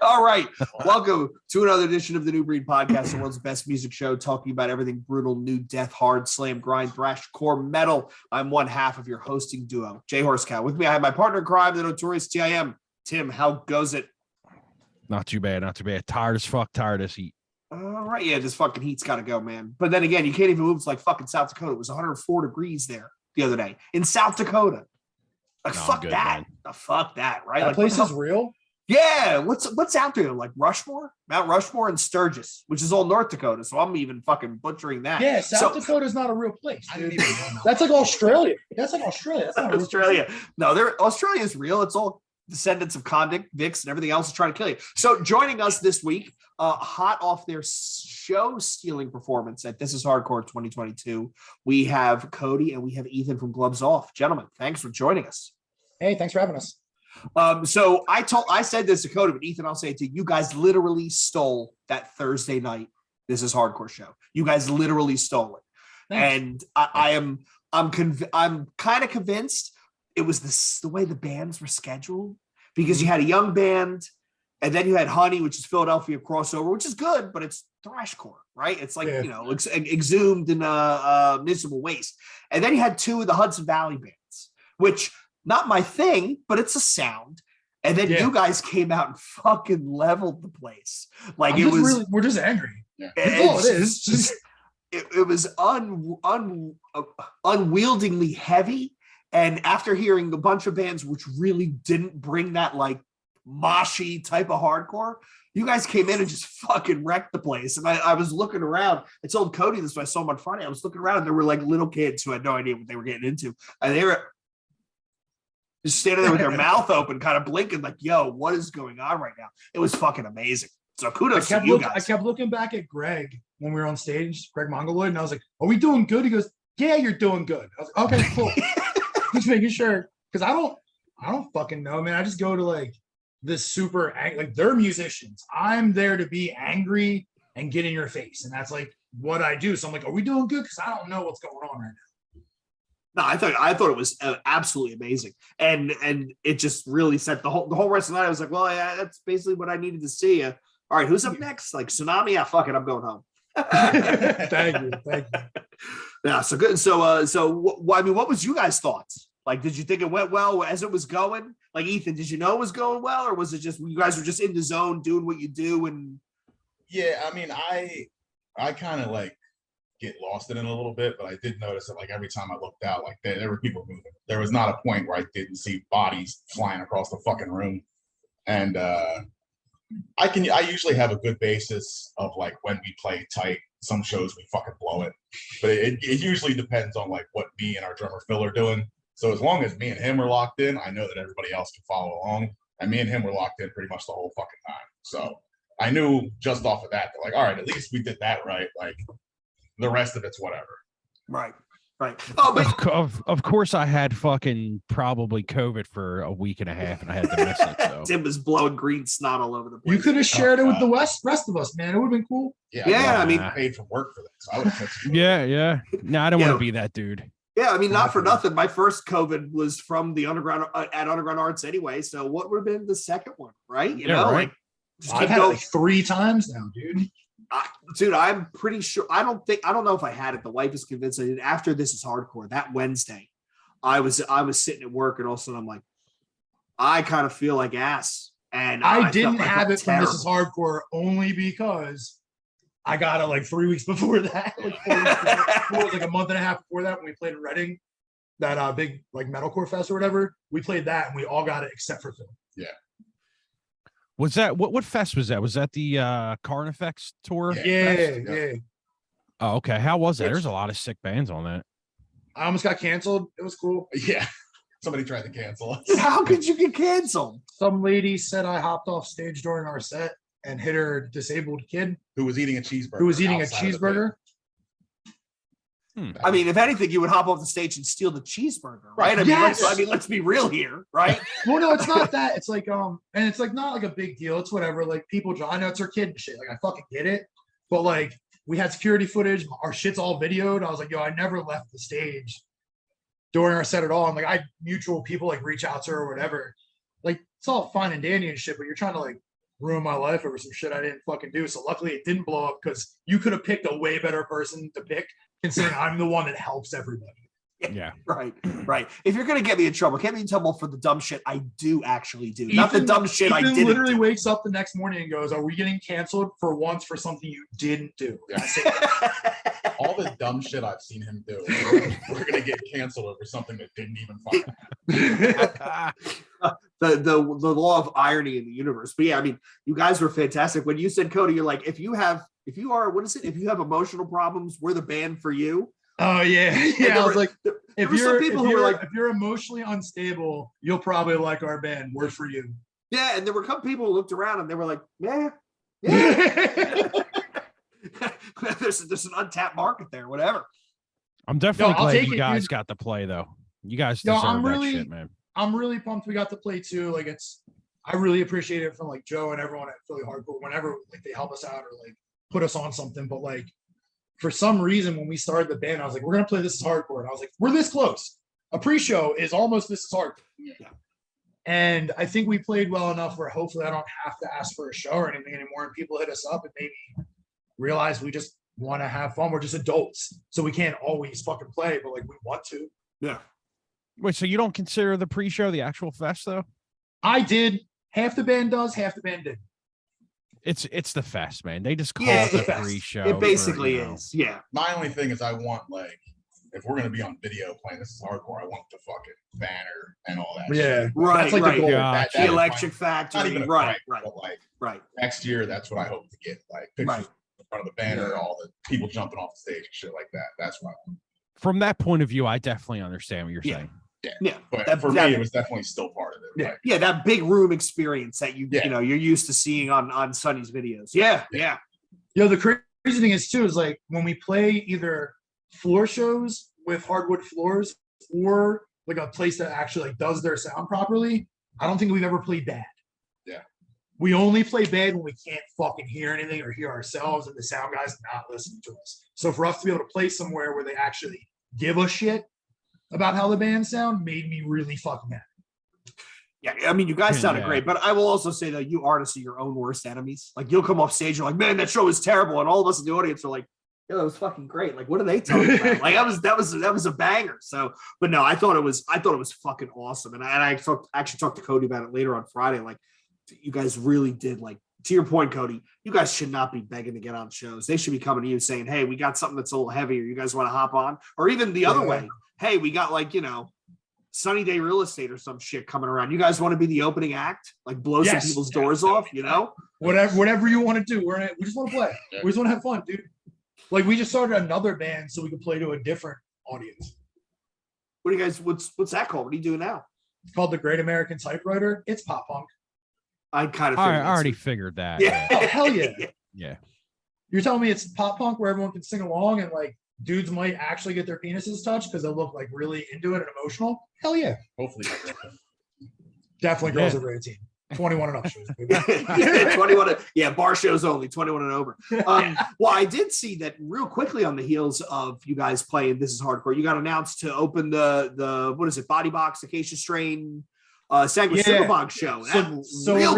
All right. Welcome to another edition of the New Breed Podcast, the world's best music show, talking about everything brutal, new, death, hard, slam, grind, thrash, core, metal. I'm one half of your hosting duo, Jay Horsecow. With me, I have my partner in crime, the notorious TIM. Tim, how goes it? Not too bad, not too bad. Tired as fuck, tired as heat. All right. Yeah, this fucking heat's got to go, man. But then again, you can't even move to like fucking South Dakota. It was 104 degrees there the other day in South Dakota. Like, no, fuck that. Fuck that, right? That like, place is real? Yeah. What's out there? Like Rushmore? Mount Rushmore and Sturgis, which is all North Dakota. So I'm even fucking butchering that. Yeah, South Dakota is not a real place, dude. That's like Australia. That's like Australia. That's not Australia. No, Australia is real. It's all descendants of convicts and everything else is trying to kill you. So joining us this week, hot off their show-stealing performance at This Is Hardcore 2022, we have Cody and we have Ethan from Gloves Off. Gentlemen, thanks for joining us. Hey, thanks for having us. So I said this to Cody, but Ethan, I'll say it to you. You guys literally stole that Thursday night This Is Hardcore show. You guys literally stole it. Thanks. And I'm kind of convinced it was the way the bands were scheduled, because you had a young band and then you had Honey, which is Philadelphia crossover, which is good, but it's thrashcore, right? It's like, exhumed in Miserable Waste. And then you had two of the Hudson Valley bands, which not my thing, but it's a sound. And then you guys came out and fucking leveled the place. Like we're just angry. Yeah. It was unwieldingly heavy. And after hearing a bunch of bands which really didn't bring that like moshy type of hardcore, you guys came in and just fucking wrecked the place. And I was looking around. I told Cody this when I saw him on Friday. I was looking around and there were like little kids who had no idea what they were getting into. And they were just standing there with their mouth open, kind of blinking like, yo, what is going on right now? It was fucking amazing. So kudos to you guys. I kept looking back at Greg when we were on stage, Greg Mongoloid, and I was like, are we doing good? He goes, yeah, you're doing good. I was like, okay, cool. Just making sure. Because I don't fucking know, man. I just go to like this super, like they're musicians. I'm there to be angry and get in your face. And that's like what I do. So I'm like, are we doing good? Because I don't know what's going on right now. No, I thought it was absolutely amazing, and it just really set the whole rest of the night. I was like, well, yeah, that's basically what I needed to see. All right, who's up next? Like Tsunami? Yeah, fuck it, I'm going home. Thank you. Yeah, so good. So I mean, what was you guys' thoughts? Like, did you think it went well as it was going? Like, Ethan, did you know it was going well, or was it just you guys were just in the zone doing what you do? And yeah, I mean, I kind of like get lost in it a little bit, but I did notice that like every time I looked out, like there were people moving. There was not a point where I didn't see bodies flying across the fucking room. And I usually have a good basis of like when we play tight. Some shows we fucking blow it, but it usually depends on like what me and our drummer Phil are doing. So as long as me and him are locked in, I know that everybody else can follow along. And me and him were locked in pretty much the whole fucking time. So I knew just off of that, like, all right, at least we did that right. Like, the rest of it's whatever. Right. Oh, but of course, I had fucking probably COVID for a week and a half, and I had to miss it. So. Tim was blowing green snot all over the place. You could have shared it with the rest of us, man. It would have been cool. Yeah. I mean, paid for work for this. I would have yeah. No, I don't want to be that dude. Yeah, I mean, not for nothing. My first COVID was from the Underground at Underground Arts anyway. So what would have been the second one, right? You know, right. Like just I've had it like 3 times now, dude. Dude, I'm pretty sure. I don't know if I had it. The wife is convinced I did. After This Is Hardcore, that Wednesday, I was sitting at work, and all of a sudden I'm like, I kind of feel like ass. And I didn't have it from This Is Hardcore only because I got it like 3 weeks before that. Like 4 weeks before, like a month and a half before that, when we played in Reading, that big like metalcore fest or whatever. We played that, and we all got it except for Phil. Yeah. Was that what fest was that? Was that the Carnifex tour? Yeah. Oh, okay. How was that? There's a lot of sick bands on that. I almost got canceled. It was cool. Yeah. Somebody tried to cancel us. How could you get canceled? Some lady said I hopped off stage during our set and hit her disabled kid who was eating a cheeseburger. I mean, if anything, you would hop off the stage and steal the cheeseburger, right? Let's be real here, right? Well, no, it's not that. It's like, and it's like not like a big deal. It's whatever. Like people, I know it's her kid and shit. Like I fucking get it, but like we had security footage. Our shit's all videoed. I was like, yo, I never left the stage during our set at all. And like mutual people like reach out to her or whatever. Like it's all fine and dandy and shit, but you're trying to like ruin my life over some shit I didn't fucking do. So luckily it didn't blow up because you could have picked a way better person to pick, considering I'm the one that helps everybody. Yeah. Right. If you're gonna get me in trouble, get me in trouble for the dumb shit I do actually do, not the dumb shit I Ethan didn't literally do. wakes up the next morning and goes, "Are we getting canceled for once for something you didn't do?" Yeah. All the dumb shit I've seen him do, we're gonna get canceled over something that didn't even fucking the law of irony in the universe. But yeah, I mean, you guys were fantastic. When you said, Cody, you're like, if you have emotional problems, we're the band for you. Oh yeah. I was like, if you're emotionally unstable, you'll probably like our band. We're for you. Yeah, and there were a couple people who looked around and they were like, yeah. there's an untapped market there, whatever. I'm definitely glad you guys got to play though. You guys deserve that shit, man. I'm really pumped we got to play too. Like I really appreciate it from like Joe and everyone at Philly Hardcore whenever like they help us out or like put us on something. But like for some reason when we started the band, I was like, we're gonna play This Is Hardcore. And I was like, we're this close. A pre-show is almost This Is Hardcore. Yeah. And I think we played well enough where hopefully I don't have to ask for a show or anything anymore. And people hit us up and maybe realize we just want to have fun. We're just adults. So we can't always fucking play, but like we want to. Yeah. Wait, so you don't consider the pre-show the actual fest though? I did. Half the band does, half the band didn't. It's the fest, man. They just call Yeah, it the it's- pre-show. It basically is. Yeah. My only thing is I want like if we're gonna be on video playing This Is Hardcore, I want the fucking banner and all that. Yeah. shit. Right. That's like the right. goal. Gotcha. The is Electric not Factory. even a Right. gripe, Right. But like Right. next year, that's what I hope to get. Like pictures Right. in front of the banner, all the people jumping off the stage and shit like that. That's what I want. From that point of view, I definitely understand what you're Yeah. saying. Yeah. But for me, it was definitely still part of it. Yeah, Like, yeah, that big room experience that Yeah. you know you're used to seeing on Sonny's videos. Yeah. The crazy thing is too is like when we play either floor shows with hardwood floors or like a place that actually like does their sound properly, I don't think we've ever played bad. Yeah. We only play bad when we can't fucking hear anything or hear ourselves and the sound guys not listening to us. So for us to be able to play somewhere where they actually give a shit about how the band sound made me really fucking happy. Yeah, I mean, you guys sounded Yeah. great, but I will also say that you artists are your own worst enemies. Like, you'll come off stage, you're like, man, that show was terrible, and all of us in the audience are like, yeah, that was fucking great. Like, what are they talking about? Like, that was a banger. So, but no, I thought it was fucking awesome, and I actually talked to Cody about it later on Friday. Like, you guys really did, like, to your point, Cody, you guys should not be begging to get on shows. They should be coming to you saying, hey, we got something that's a little heavier. You guys want to hop on? Or even the other way. Hey, we got like, Sunny Day Real Estate or some shit coming around. You guys want to be the opening act? Like blow some people's doors off, Whatever you want to do. We just want to play. Yeah. We just want to have fun, dude. Like we just started another band so we could play to a different audience. What do you guys, what's that called? What are you doing now? It's called The Great American Typewriter. It's pop punk. I kind of I already figured that. Yeah. Oh, hell yeah. Yeah. You're telling me it's pop punk where everyone can sing along and like dudes might actually get their penises touched because they'll look like really into it and emotional? Hell yeah. hopefully, Definitely girls Yeah. over 18. 21 and up shows. Baby. 21, bar shows only, 21 and over. Well, I did see that real quickly on the heels of you guys playing This Is Hardcore. You got announced to open the what is it, Body Box, Acacia Strain, Sagwa Silverbog show. So Real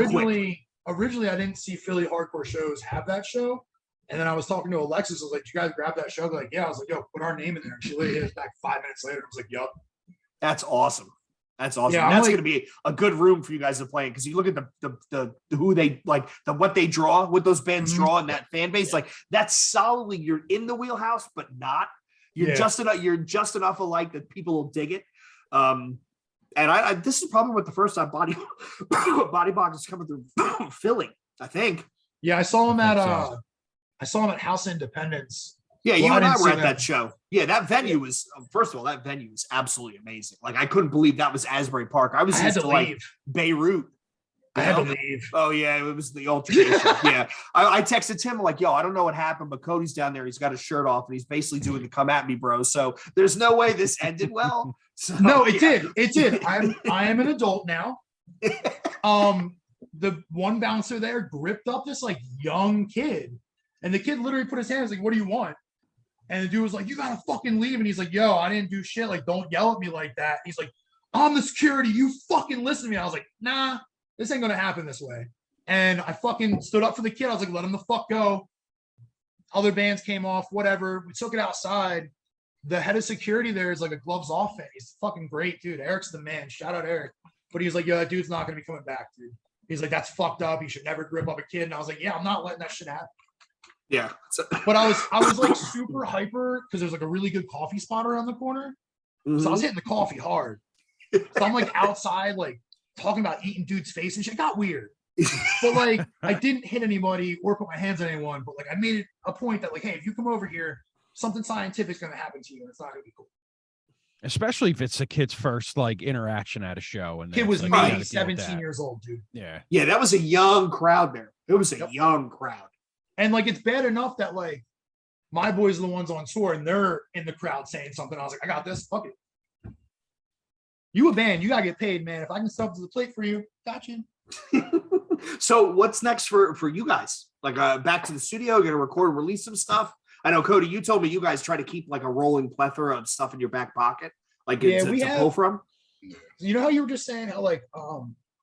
originally I didn't see Philly hardcore shows have that show. And then I was talking to Alexis. I was like, "Did you guys grab that show?" They're like, "Yeah." I was like, "Yo, put our name in there." And she literally hit us back 5 minutes later. I was like, "Yup." That's awesome. That's awesome. Yeah, And I'm that's like- going to be a good room for you guys to play in because you look at the who they like, what they draw, what those bands Mhm. draw, and that fan base. Like that's solidly you're in the wheelhouse, but not. You're Yeah. just enough. You're just enough alike that people will dig it. And I this is probably what the first time Body Box is coming through Philly. I think. Yeah, I saw him I at think so. I saw him at House Independence. Yeah, Well, you I and I didn't were see at that. that show. Yeah, that venue was first of all, that venue was absolutely amazing. Like I couldn't believe that was Asbury Park. I was I had used to to leave. like Beirut. I you had to know? leave. Oh yeah, it was the altercation. Yeah, I texted Tim like, "Yo, I don't know what happened, but Cody's down there. He's got his shirt off, and he's basically doing the come at me, bro. So there's no way this ended well." So, No, it yeah. did. It did. I am an adult now. The one bouncer there gripped up this like young kid, and the kid literally put his hands like, "What do you want?" And the dude was like, "You gotta fucking leave." And he's like, "Yo, I didn't do shit. Like, don't yell at me like that." He's like, "I'm the security. You fucking listen to me." I was like, "Nah, this ain't gonna happen this way." And I fucking stood up for the kid. I was like, let him the fuck go. Other bands came off, whatever. We took it outside. The head of security there is like a gloves off fan. He's fucking great, dude. Eric's the man. Shout out Eric. But he's like, yo, that dude's not going to be coming back, dude. He's like, that's fucked up. You should never grip up a kid. And I was like, yeah, I'm not letting that shit happen. Yeah. But I was like super hyper because there's like a really good coffee spot around the corner. So I was hitting the coffee hard. So I'm like outside, like talking about eating dude's face and shit. It got weird. But like I didn't hit anybody or put my hands on anyone. But like I made it a point that like, hey, if you come over here, something scientific is going to happen to you, and it's not going to be cool. Especially if it's the kid's first like interaction at a show. And Kid was like, maybe 17 years old, dude. Yeah. Yeah, that was a young crowd there. It was a young crowd. And like it's bad enough that like my boys are the ones on tour and they're in the crowd saying something. I was like, I got this. Fuck it. You a band, you gotta get paid, man. If I can step to the plate for you, got you. So what's next for you guys? Like back to the studio, gonna record and release some stuff. I know, Cody, you told me you guys try to keep like a rolling plethora of stuff in your back pocket, like to pull from. You know how you were just saying how like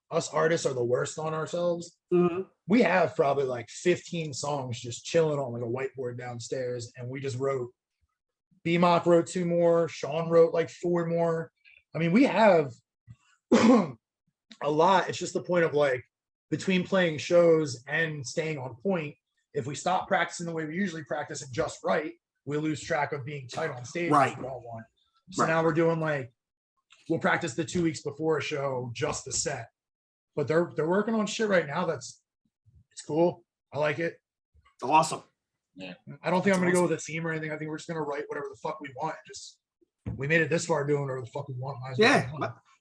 us artists are the worst on ourselves? Mm-hmm. We have probably like 15 songs just chilling on like a whiteboard downstairs, and we just wrote. B-Mock wrote 2 more. Sean wrote like 4 more. I mean, we have a lot. It's just the point of like between playing shows and staying on point. If we stop practicing the way we usually practice and just write, we lose track of being tight on stage. Right. We don't want. So now we're doing like we'll practice the 2 weeks before a show, just the set. But they're working on shit right now. It's cool. I like it. Awesome. Yeah. I don't think I'm gonna go with a theme or anything. I think we're just gonna write whatever the fuck we want. Just we made it this far doing whatever the fuck we want. Yeah.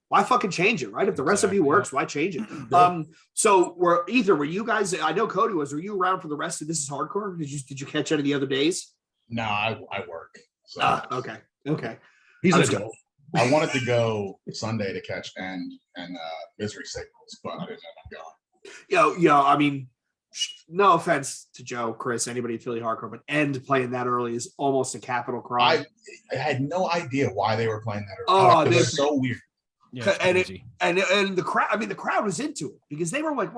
Why fucking change it, right? If the recipe works, why change it? So were you guys? I know Cody was. Were you around for the rest of This Is Hardcore? Did you catch any of the other days? No, I work. So Okay. He's a adult. I wanted to go Sunday to catch and Misery Signals, but I didn't end up going. Yo, I mean, no offense to Joe, Chris, anybody at Philly Hardcore, but End playing that early is almost a capital crime. I had no idea why they were playing that early. Oh, they're so weird. Yeah, and the crowd. I mean, the crowd was into it because they were like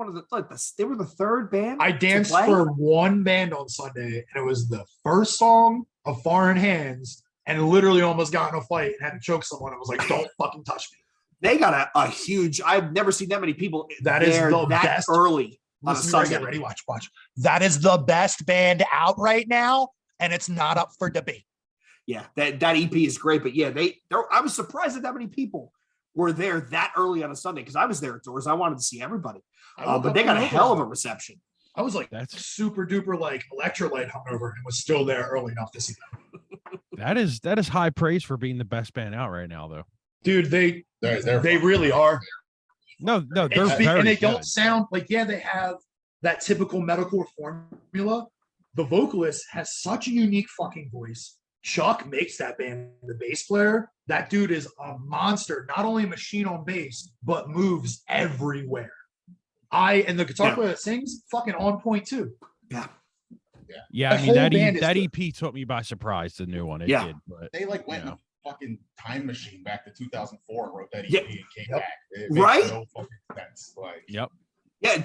they were the third band. I danced for one band on Sunday, and it was the first song of Foreign Hands, and literally almost got in a fight and had to choke someone. I was like, "Don't fucking touch me." They got a huge. I've never seen that many people. That is the best early on a Sunday. Get ready, watch. That is the best band out right now, and it's not up for debate. Yeah, that EP is great, but yeah, I was surprised that many people were there that early on a Sunday because I was there at doors. I wanted to see everybody, but they got a hell of a reception. I was like, that's super duper like electrolyte hungover and was still there early enough to see them. That is high praise for being the best band out right now, though. Dude, they really are. No, they're and they don't sound like they have that typical metalcore formula. The vocalist has such a unique fucking voice. Chuck makes that band the bass player. That dude is a monster, not only a machine on bass, but moves everywhere. And the guitar player that sings, fucking on point too. Yeah. I mean that EP took me by surprise. The new one, it did. But they like went in a fucking time machine back to 2004 and wrote that EP and came back. It right? No fucking sense. Like, yep. Yeah,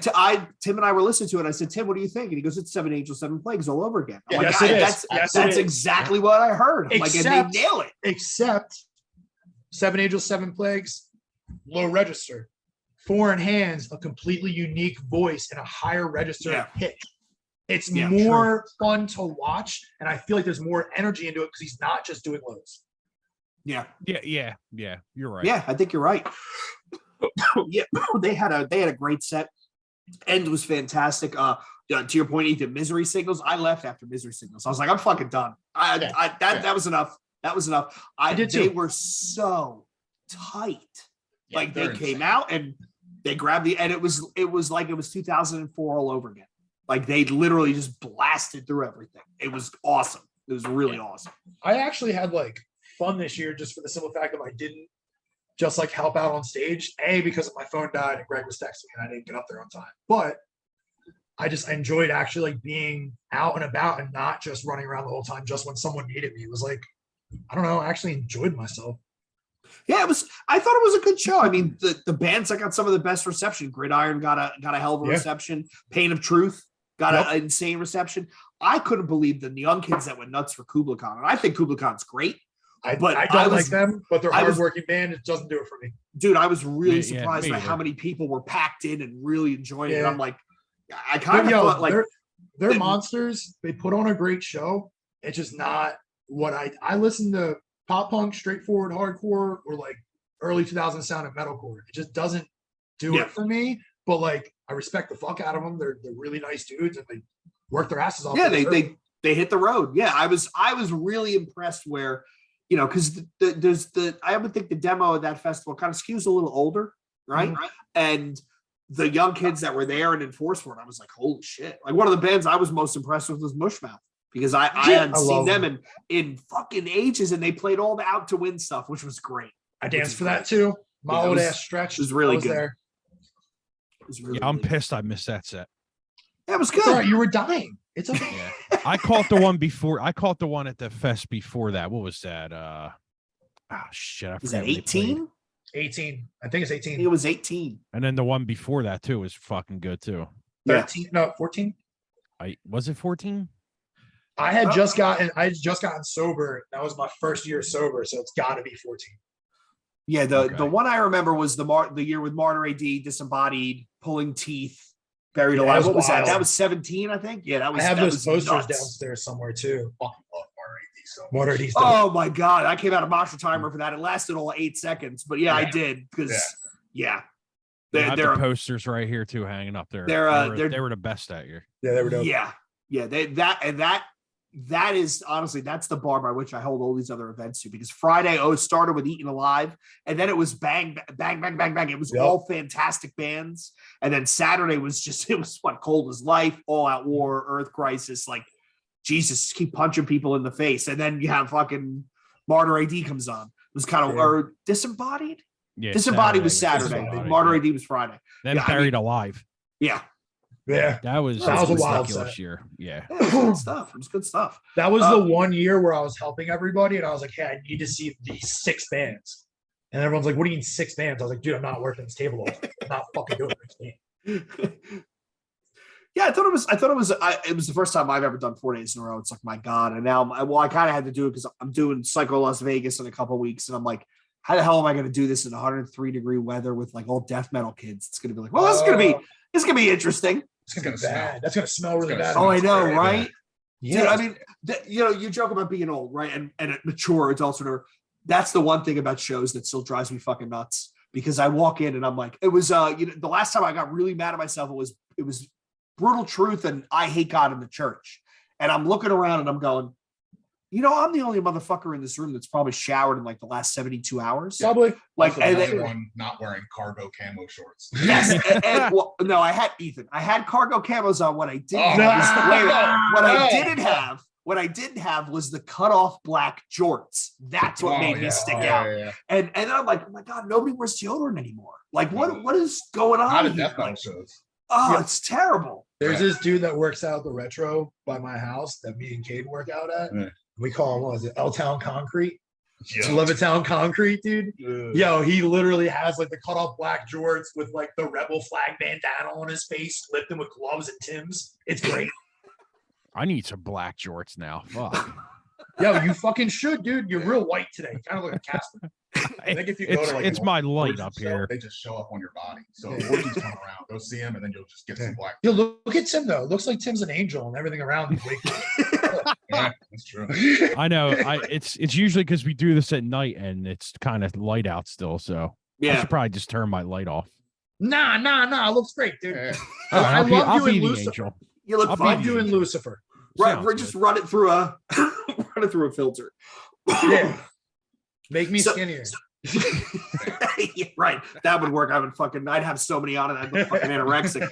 Tim and I were listening to it. I said, Tim, what do you think? And he goes, it's 7 Angels, 7 Plagues all over again. I'm like, that's exactly what I heard. I'm like, and they nail it. Except 7 Angels, 7 Plagues, low register. Foreign Hands, a completely unique voice and a higher register pitch. It's more fun to watch, and I feel like there's more energy into it because he's not just doing lows. Yeah. You're right. Yeah, I think you're right. Yeah, they had a great set. End was fantastic. To your point, Ethan, Misery Signals. I left after Misery Signals. I was like, I'm fucking done. That was enough. That was enough. They were so tight. Like they came out and they grabbed and it was like it was 2004 all over again. Like they literally just blasted through everything. It was awesome. It was really awesome. I actually had like fun this year just for the simple fact that I didn't just like help out on stage, because my phone died and Greg was texting and I didn't get up there on time. But I enjoyed actually like being out and about and not just running around the whole time just when someone needed me. It was like, I don't know, I actually enjoyed myself. Yeah, it was. I thought it was a good show. I mean, the bands that got some of the best reception. Gridiron got a hell of a reception. Pain of Truth got an insane reception. I couldn't believe the young kids that went nuts for Kubla Khan. And I think Kubla Khan's great. I don't like them, but they're hardworking band. It doesn't do it for me. Dude, I was really surprised by how many people were packed in and really enjoying it. I'm like, I kind of thought like they're monsters. They put on a great show. It's just not what I listen to pop punk, straightforward hardcore, or like early 2000 sound and metalcore. It just doesn't do it for me. But like, I respect the fuck out of them. They're really nice dudes and they work their asses off. Yeah, they hit the road. Yeah, I was really impressed where, you know, because there's I would think the demo of that festival kind of skews a little older, right? Mm-hmm. And the young kids that were there and enforced for it, I was like, holy shit! Like one of the bands I was most impressed with was Mushmouth because I hadn't seen them in fucking ages, and they played all the Out to Win stuff, which was great. I danced for that too. My old ass stretch. It was really good. There. It was really I'm pissed I missed that set. That was good. Sorry, you were dying. It's okay. Yeah. I caught the one before. I caught the one at the fest before that. What was that? Shit. I was that 18? 18. I think it's 18. It was 18. And then the one before that too was fucking good too. 13? No, 14. Was it 14? I had just gotten sober. That was my first year sober, so it's got to be 14. Yeah, the one I remember was the year with Martyr AD, Disembodied, Pulling Teeth, Buried Alive. What was that? That was 17, I think. Yeah, that was. I have those posters nuts. Downstairs somewhere too. Martyr AD. Oh my god, I came out of Monster Timer for that. It lasted all 8 seconds, but I did because they're the posters right here too, hanging up there. They were the best that year. Yeah, they were dope. Yeah. That is honestly, that's the bar by which I hold all these other events to, because Friday started with Eaten Alive, and then it was bang, bang, bang, bang, bang. It was all fantastic bands. And then Saturday was what, Cold as Life, All Out War, Earth Crisis, like Jesus, keep punching people in the face. And then you have fucking Martyr AD comes on. It was kind of, or Disembodied? Yeah. Disembodied was Saturday. Martyr AD was Friday. Then Buried Alive. Yeah. Yeah, that was a wild year. Yeah, it was good stuff. It was good stuff. That was the one year where I was helping everybody, and I was like, "Hey, I need to see these 6 bands." And everyone's like, "What do you mean 6 bands?" I was like, "Dude, I'm not working this table. I'm not fucking doing it." Yeah, I thought it was the first time I've ever done 4 days in a row. It's like, my God. And now I kind of had to do it because I'm doing Psycho Las Vegas in a couple of weeks, and I'm like, how the hell am I going to do this in 103-degree weather with like all death metal kids? It's going to be like, well, this is going to be interesting. It's gonna be bad. That's gonna smell really bad. Oh, I know, right? Yeah. Dude, I mean, you joke about being old, right? And mature adults, or that's the one thing about shows that still drives me fucking nuts, because I walk in and I'm like, it was the last time I got really mad at myself, it was Brutal Truth and I Hate God in the Church. And I'm looking around and I'm going, I'm the only motherfucker in this room that's probably showered in like the last 72 hours. Probably. Like, and everyone not wearing cargo camo shorts. Yes. No, I had Ethan. I had cargo camos on. What I didn't what I didn't have was the cut off black jorts. That's what made me stick out. Yeah. And then I'm like, oh my God, nobody wears deodorant anymore. Like, what is going on? Not in death metal shows. Oh, it's terrible. There's this dude that works out at the Retro by my house that me and Cade work out at. Yeah. We call him, what was it, L-Town Concrete? Yeah. Levittown Concrete, dude. Yeah. Yo, he literally has like the cut off black jorts with like the rebel flag bandana on his face, lifting with gloves and Timbs. It's great. I need some black jorts now. Fuck. Yo, you fucking should, dude. You're real white today. You kind of look like Casper. I think if you go to like it's my light up here. They just show up on your body. So orgies come around, go see him, and then you'll just get some black. Yo, look at Tim though. It looks like Tim's an angel and everything around him. Yeah, that's true. I know. It's usually because we do this at night and it's kind of light out still. So I should probably just turn my light off. Nah. It looks great, dude. Yeah. I love you in Lucifer. You look fine. You in Lucifer. Right, we're just run it through a filter. Yeah. Make me skinnier. Yeah, right. That would work. I'd have so many on it. I'd be fucking anorexic.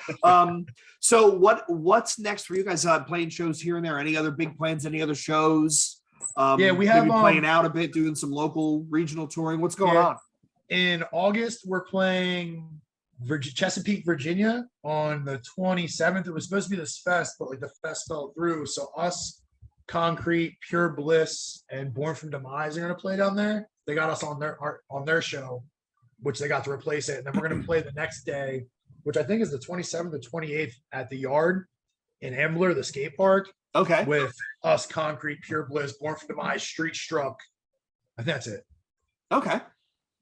So what's next for you guys? Playing shows here and there? Any other big plans? Any other shows? We have playing out a bit, doing some local regional touring. What's going on? In August, we're playing Chesapeake, Virginia on the 27th. It was supposed to be this fest, but like the fest fell through. So us, Concrete, Pure Bliss, and Born from Demise are going to play down there. They got us on their show, which they got to replace it. And then we're going to play the next day, which I think is the 27th or 28th at the Yard in Ambler, the skate park. Okay. With us, Concrete, Pure Bliss, Born from Demise, Street Struck. I think that's it. Okay.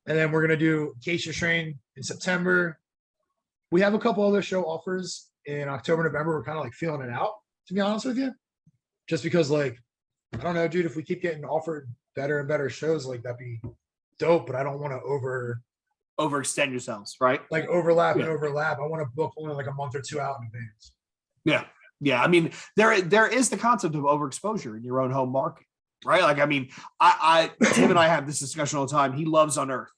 And then we're going to do Acacia Train in September. We have a couple other show offers in October, November. We're kind of like feeling it out, to be honest with you. Just because, like, I don't know, dude, if we keep getting offered better and better shows, like, that'd be dope, but I don't want to overextend yourselves, right? Like overlap. I want to book only like a month or two out in advance. Yeah. Yeah. I mean, there is the concept of overexposure in your own home market, right? Like, I mean, Tim and I have this discussion all the time. He loves Unearth.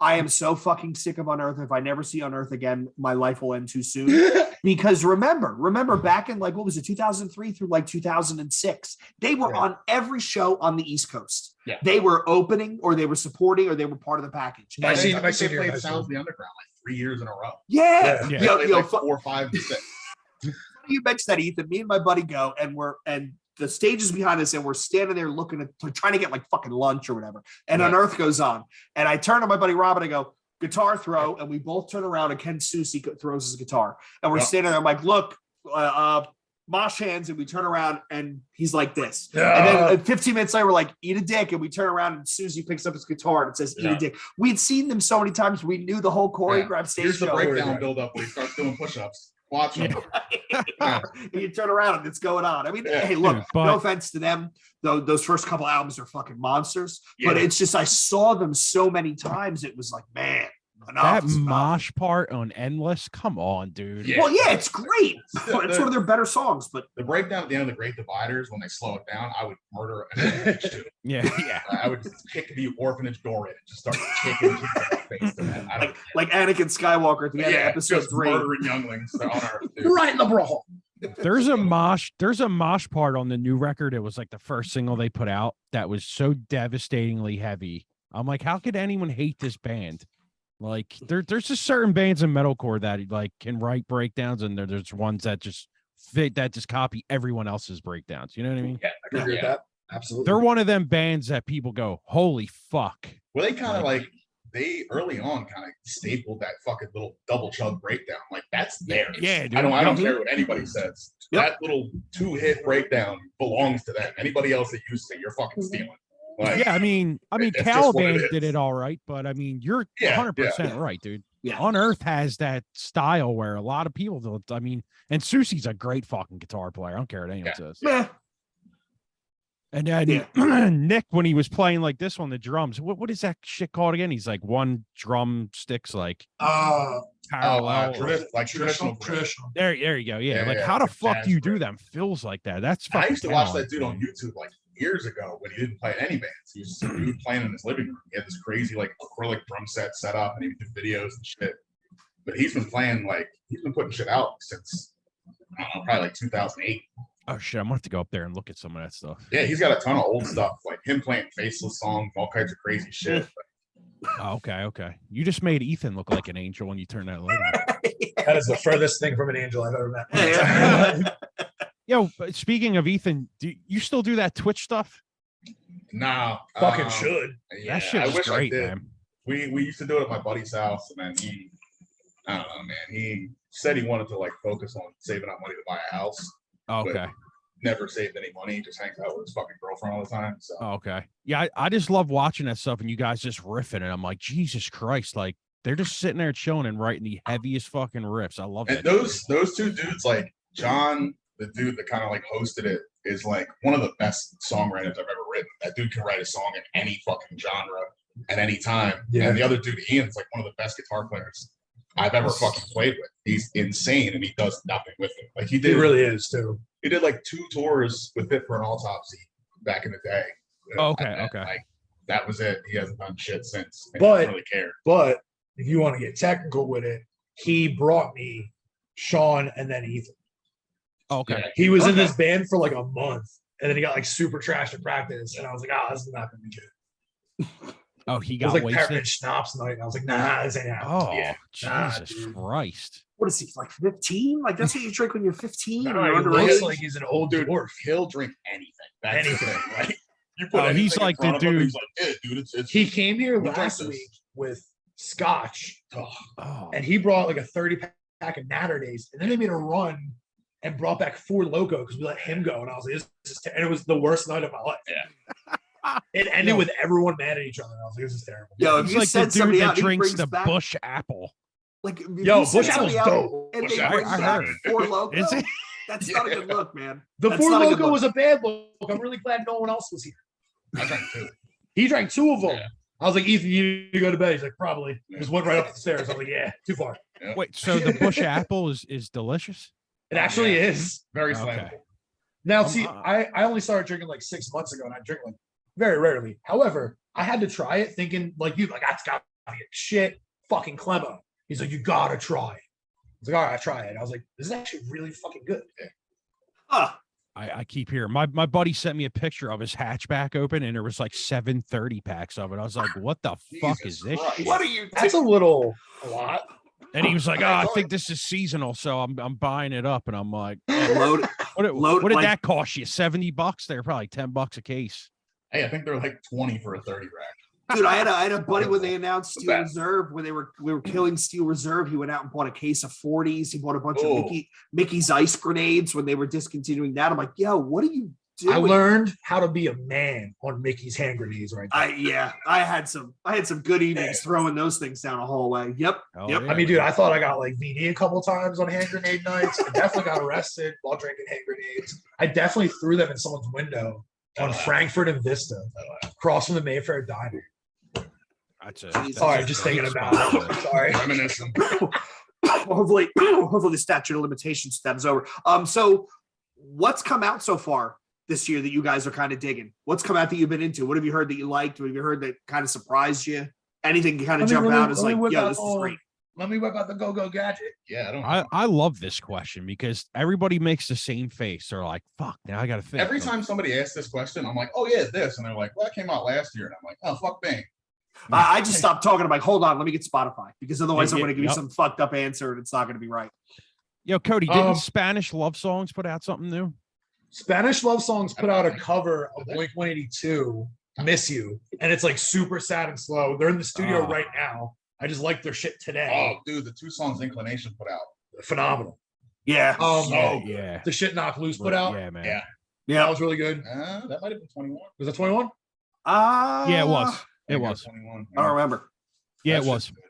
I am so fucking sick of Unearth. If I never see Unearth again, my life will end too soon. Because remember back in, like, what was it, 2003 through like 2006, they were on every show on the East Coast. Yeah. They were opening, or they were supporting, or they were part of the package. I They seen played senior Sounds of the Underground like 3 years in a row. Yeah. Yeah. Yo, They yo, played like 4, 5, 6. you mentioned that, Ethan. Me and my buddy go, and the stage is behind us, and we're standing there looking at, trying to get like fucking lunch or whatever. And Unearth goes on, and I turn to my buddy Rob and I go, guitar throw, and we both turn around, and Ken Susi throws his guitar, and we're standing there. I'm like, look, mosh hands, and we turn around, and he's like this. And then 15 minutes later, we're like, eat a dick, and we turn around, and Susie picks up his guitar, and it says, eat a dick. We'd seen them so many times, we knew the whole choreographed stage. Here's the show. breakdown build up when he starts doing push-ups. Watch him. And you turn around and it's going on. I mean, hey, look, no offense to them, though, those first couple albums are fucking monsters. But it's just, I saw them so many times. It was like, man, that mosh part on Endless. Come on, dude. Yeah. Well, yeah, it's great. It's one of their better songs. But the breakdown at the end of the Great Dividers, when they slow it down, I would murder an orphanage too. Yeah. I would kick the orphanage door in and just start kicking people's face to that. Like Anakin Skywalker at the end of episode 3. Murdering younglings on Earth, dude. Right in the brawl. There's a mosh part on the new record. It was like the first single they put out that was so devastatingly heavy. I'm like, how could anyone hate this band? Like, there's just certain bands in metalcore that like can write breakdowns, and there's ones that just copy everyone else's breakdowns. You know what I mean? Yeah, I can agree with that. Absolutely. They're one of them bands that people go, holy fuck. Well, they kind of they early on kind of stapled that fucking little double chug breakdown. Like, that's theirs. Yeah, dude. I don't care what anybody says. That little 2-hit breakdown belongs to them. Anybody else that uses it, you're fucking stealing. Like, yeah, I mean, Caliban did it all right, but I mean, you're 100% right, dude. Yeah, Unearth has that style where a lot of people do. I mean, and Susie's a great fucking guitar player. I don't care what anyone says. Yeah. And then Nick, when he was playing like this on the drums, what is that shit called again? He's like one drum sticks like parallel, traditional. There you go. Yeah, like how the fuck do you do them fills like that? That's fucking I used to watch that dude on YouTube like years ago when he didn't play any bands. He was playing in his living room. He had this crazy like acrylic drum set up, and he would do videos and shit. But he's been putting shit out since I don't know, probably like 2008. Oh shit, I'm gonna have to go up there and look at some of that stuff. Yeah, he's got a ton of old stuff, like him playing faceless songs, all kinds of crazy shit. Oh, okay. You just made Ethan look like an angel when you turned that light on. That is the furthest thing from an angel I've ever met. Yo, but speaking of Ethan, do you still do that Twitch stuff? Nah, fucking should. Yeah, that shit is great, man. We used to do it at my buddy's house, and then I don't know, man. He said he wanted to like focus on saving up money to buy a house. Okay. Never saved any money. Just hangs out with his fucking girlfriend all the time. So. Okay. Yeah, I just love watching that stuff, and you guys just riffing, and I'm like, Jesus Christ, like they're just sitting there chilling and writing the heaviest fucking riffs. I love it. Those two dudes, like John, the dude that kind of like hosted it, is like one of the best songwriters I've ever written. That dude can write a song in any fucking genre at any time. Yeah. And the other dude, Ian's like one of the best guitar players I've ever fucking played with. He's insane, and he does nothing with it. Like he really is too. He did like 2 tours with Fit for an Autopsy back in the day. Okay. Like that was it. He hasn't done shit since. But he doesn't really care. But if you want to get technical with it, he brought me Sean and then Ethan. Okay. Yeah, he was in this band for like a month, and then he got like super trashed at practice, and I was like, this is not gonna be good. Oh, he got it was like wasted. Peppermint Schnapps night. And I was like, nah, this ain't happening. Oh, Jesus Christ. What is he, like 15? Like that's what you drink when you're 15? He looks like he's an old dude. dwarf. He'll drink anything. That's the Anything. thing, right? You put Oh, anything he's in like the front of him, dude- He's like, yeah, dude, it's He came here We drank last this. week with scotch, Oh, and he brought like a 30 pack of Natter Days, and then they made a run and brought back 4 Loco because we let him go, and I was like, this is and it was the worst night of my life. Yeah. It ended with everyone mad at each other. I was like, this is terrible. Yo, if he's you like the send dude somebody that out, and he drinks brings the back Bush Apple. like if Yo, you send Bush somebody Apple's out dope. and Bush they Apple, bring I back heard. 4 Loco. Is it? That's Yeah. not a good look, man. The That's 4 not a good Loco look. was a bad look. I'm really glad no one else was here. I drank 2. He drank 2 of them. Yeah. I was like, Ethan, you need to go to bed. He's like, probably. Yeah. Just went right up the stairs. I was like, yeah, too far. Wait, so the Bush Apple is delicious? It actually yeah. is. Very Okay. flammable. Now, Um, see, uh, I only started drinking like 6 months ago, and I drink like very rarely. However, I had to try it thinking like you, like, that's got to be a shit fucking Clemo. He's like, you gotta try it. I was like, all right, I try it. I was like, this is actually really fucking good. Huh. I keep hearing my buddy sent me a picture of his hatchback open and there was like 7 30 packs of it. I was like, what the fuck is Jesus this? Christ. shit? What are you That's a lot. And he was like, oh, I I thought- think this is seasonal, so I'm buying it up. And I'm like, load? what did like- that cost you? $70? They're probably $10 a case. Hey, I think they're like 20 for a 30 rack. Dude, I had a buddy when they announced What's Steel that? Reserve, when we were killing Steel Reserve. He went out and bought a case of 40s. He bought a bunch Oh. of Mickey's ice grenades when they were discontinuing that. I'm like, yo, what are you doing? I learned how to be a man on Mickey's hand grenades right now. I had some good evenings throwing those things down a hallway. Yep. Oh, Yep. yeah, I mean, dude, I thought I got like VD a couple times on hand grenade nights. I definitely got arrested while drinking hand grenades. I definitely threw them in someone's window on Frankfurt and Vista, across from the Mayfair Diner. Sorry, just thinking about it. Sorry. Reminiscing. hopefully the statute of limitations that is over. So what's come out so far this year that you guys are kind of digging? What's come out that you've been into? What have you heard that you liked? What have you heard that kind of surprised you? Anything kind of Let me jump really- out as let me like, whip yo, out this is all- great. Let me whip out the go-go gadget. Yeah, I don't I love this question because everybody makes the same face. They're like, fuck, now I got to think. Every time somebody asks this question, I'm like, oh yeah, this. And they're like, well, that came out last year. And I'm like, oh, fuck Bing. I just stopped talking. I'm like, hold on, let me get Spotify because otherwise I'm Yeah, going to give you yep. some fucked up answer and it's not going to be right. Yo, Cody, didn't Um, Spanish Love Songs put out something new? Spanish Love Songs put out a cover of Blink 182, Miss You, and it's like super sad and slow. They're in the studio Oh. right now. I just like their shit today. Oh, dude, the 2 songs Inclination put out. Phenomenal. Yeah. So good. Yeah. The shit Knock Loose put out. Yeah, man. Yeah. That was really good. That might have been 21. Was that 21? Yeah, it was. I It think was. 21. I don't remember. Yeah, That it was. shit's good.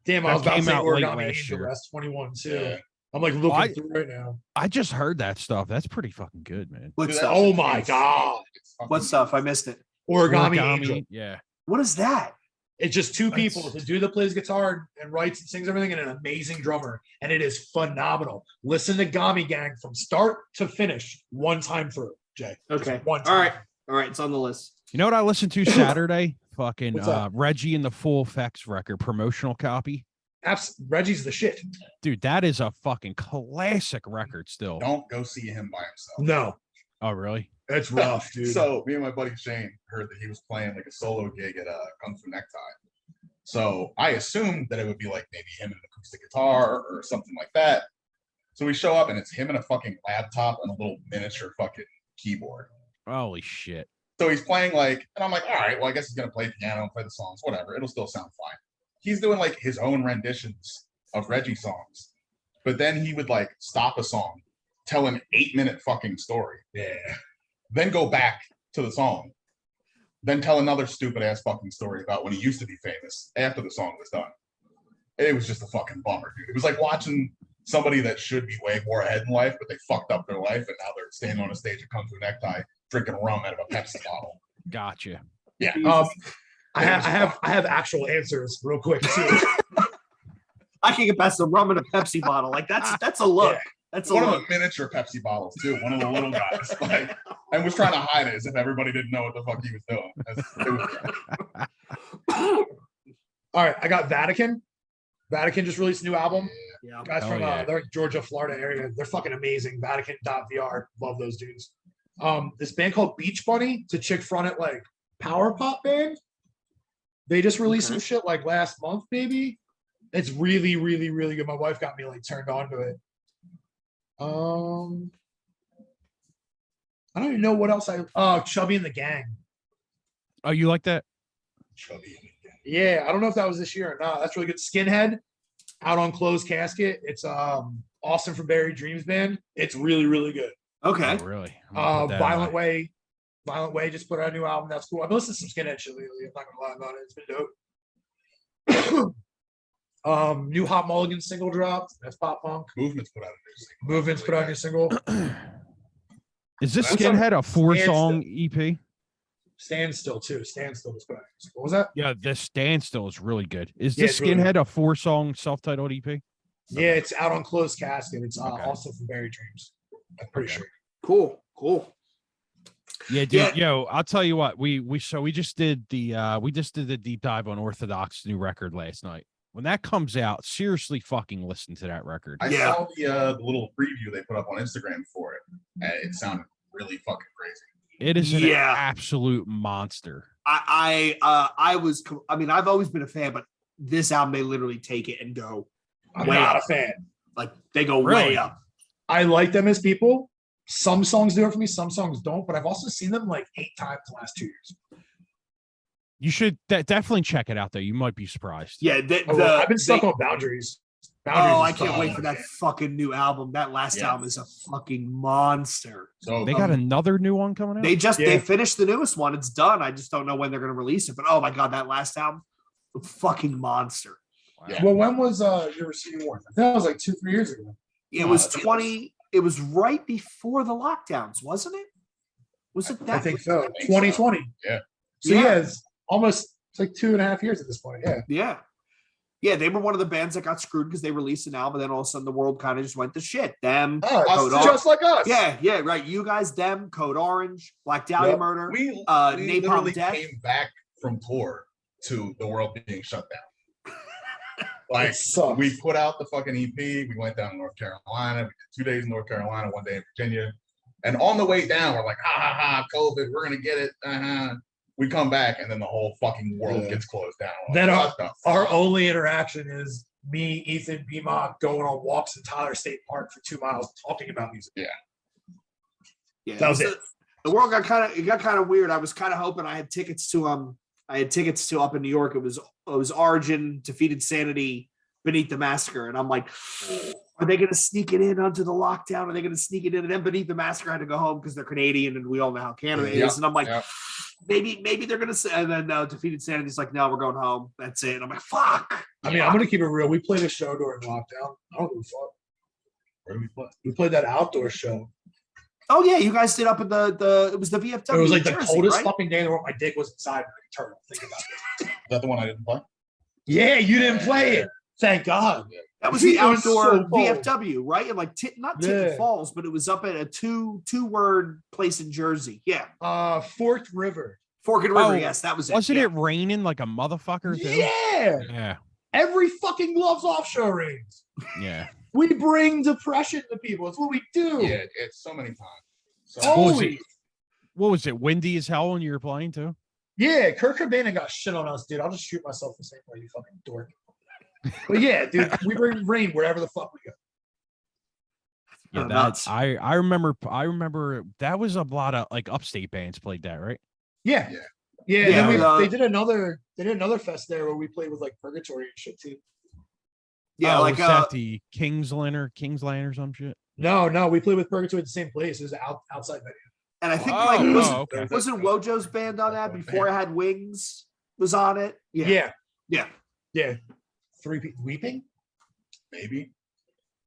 Damn, I That was about to came say out late Origami last Angel. year. That's 21 too. Yeah. I'm like looking I- through right now. I just heard that stuff. That's pretty fucking good, man. What Dude, that stuff? Oh shit my is- God. it's fucking- What stuff? I missed it. Origami Angel. Yeah. What is that? It's just 2 That's- people. The dude that plays guitar and writes and sings everything, and an amazing drummer. And it is phenomenal. Listen to Gami Gang from start to finish, one time through, Jay. Just Okay. One All time. right. All right. It's on the list. You know what I listened to Saturday? Fucking What's that? Reggie and the Full Effects record promotional copy. Reggie's the shit. Dude, that is a fucking classic record still. Don't go see him by himself. No, Oh, really? it's rough, dude. So me and my buddy Shane heard that he was playing like a solo gig at Kung Fu Necktie. So I assumed that it would be like maybe him and an acoustic guitar or something like that. So we show up and it's him and a fucking laptop and a little miniature fucking keyboard. Holy shit. So he's playing like, and I'm like, all right, well, I guess he's gonna play piano and play the songs, whatever. It'll still sound fine. He's doing like his own renditions of Reggie songs, but then he would like stop a song, tell an 8-minute fucking story, yeah. then go back to the song, then tell another stupid ass fucking story about when he used to be famous after the song was done. It was just a fucking bummer, dude. It was like watching somebody that should be way more ahead in life, but they fucked up their life and now they're standing on a stage at Kung Fu Necktie drinking rum out of a Pepsi bottle. Gotcha. Yeah. I have actual answers real quick too. I can get past the rum in a Pepsi bottle. Like that's a look. Yeah. That's a One of look. the miniature Pepsi bottles too. One of the little guys, like, and was trying to hide it as if everybody didn't know what the fuck he was doing. It was, All right, I got Vatican. Vatican just released a new album. Yeah. Guys Oh, from yeah. they're Georgia, Florida area. They're fucking amazing. Vatican.vr. Love those dudes. This band called Beach Bunny. It's a chick fronted like power pop band. They just released Okay. some shit like last month, maybe. It's really, really, really good. My wife got me like turned on to it. I don't even know what else Chubby and the Gang. Oh, you like that? Chubby. Yeah, I don't know if that was this year or not. That's really good. Skinhead out on Closed Casket. It's Austin from Buried Dreams band. It's really, really good. Okay. Oh, really? I'm gonna put that in Violent my- Way just put out a new album. That's cool. I've listened to some Skinhead shit lately. I'm not gonna lie about it. It's been dope. New Hot Mulligan single dropped. That's pop punk. Movement's put out a new single. Movements put out a new single. Is this What's Skinhead a 4-song Standstill. EP? Standstill too. Standstill was put out. A new single. What was that? Yeah, the Standstill is really good. Is Yeah, this it's really Skinhead a 4-song self-titled EP? Yeah, it's out on Closed Casket. It's Okay. also from Buried Dreams. I'm pretty sure. Cool. Yeah, dude. Yeah. Yo, I'll tell you what. We just did the deep dive on Orthodox new record last night. When that comes out, seriously fucking listen to that record. I Yeah. saw the little preview they put up on Instagram for it, and it sounded really fucking crazy. It is an Yeah. absolute monster. I've always been a fan, but this album, they literally take it and go I'm way not up. a fan. Like they go Really? way up. I like them as people. Some songs do it for me, some songs don't, but I've also seen them like 8 times the last 2 years. You should definitely check it out, though. You might be surprised. Yeah, I've been stuck on Boundaries. Boundaries Oh, is I can't fun. wait for that fucking new album. That last Yeah. album is a fucking monster. So They got another new one coming out. They finished the newest one. It's done. I just don't know when they're going to release it. But oh my god, that last album, a fucking monster. Yeah. Well, when was your CD War? I think that was like 2-3 years ago. It Oh, was that's 20. It was right before the lockdowns, wasn't it? Was it that? I think so. I think so. 2020. Yeah. So Yeah. yeah, it's almost 2.5 years at this point. Yeah. Yeah, they were one of the bands that got screwed because they released an album, and then all of a sudden the world kind of just went to shit. Them, Oh, Code Orange. just like us. Yeah, right. You guys, them, Code Orange, Black Dahlia Yep. Murder, we Napalm literally Death. came back from tour to the world being shut down. Like It sucks. we put out the fucking EP. We went down to North Carolina. We did 2 days in North Carolina, 1 day in Virginia. And on the way down, we're like, ha ha ha, COVID, we're gonna get it. We come back, and then the whole fucking world Yeah. gets closed down. We're Then like, what the Our fuck? only interaction is me, Ethan, B-Mock going on walks in Tyler State Park for 2 miles talking about music. Yeah, That was it. The world got kind of weird. I was kind of hoping I had tickets to up in New York. It was Origin, Defeated Sanity, Beneath the Massacre, and I'm like, are they going to sneak it in onto the lockdown? Are they going to sneak it in? And then Beneath the Massacre had to go home because they're Canadian, and we all know how Canada Yeah, is. And I'm like, yeah. maybe they're going to say. And then Defeated Sanity's like, no, we're going home. That's it. And I'm like, fuck. I mean, I'm gonna keep it real. We played a show during lockdown. I don't give a fuck. Where do we play? We played that outdoor show. Oh yeah, you guys did up in the it was the VFW. It was like in the Jersey, coldest right? fucking day in the world. My dick was inside like a turtle. Think about it. Is that the one I didn't play? Yeah, you didn't play it. Thank God. That was the It was outdoor so cold. VFW, right? And like not Ticket Yeah. Falls, but it was up at a two-word place in Jersey. Yeah, Forked River. Forked River. Oh, Yes, that was it. Wasn't yeah. it raining like a motherfucker? Too? Yeah. Yeah. Every fucking Gloves Off show rings. Yeah. We bring depression to people. It's what we do. Yeah, it's so many times. So What was Holy. it? What was it? Windy as hell when you were playing too? Yeah, Kurt Cobain got shit on us, dude. I'll just shoot myself the same way, you fucking dork. But yeah, dude, we bring rain wherever the fuck we go. Yeah, Nuts. that's I remember that was a lot of like upstate bands played that, right? Yeah. Yeah. Yeah, Yeah, and then we, they did another fest there where we played with like Purgatory and shit too. Yeah, Oh, like was that the Kingsland or some shit? No, we played with Purgatory at the same place. It was an outside venue. and I think Oh, like okay. wasn't Wojo's band on that before I had Wings was on it? Yeah. Yeah. 3 people weeping. maybe.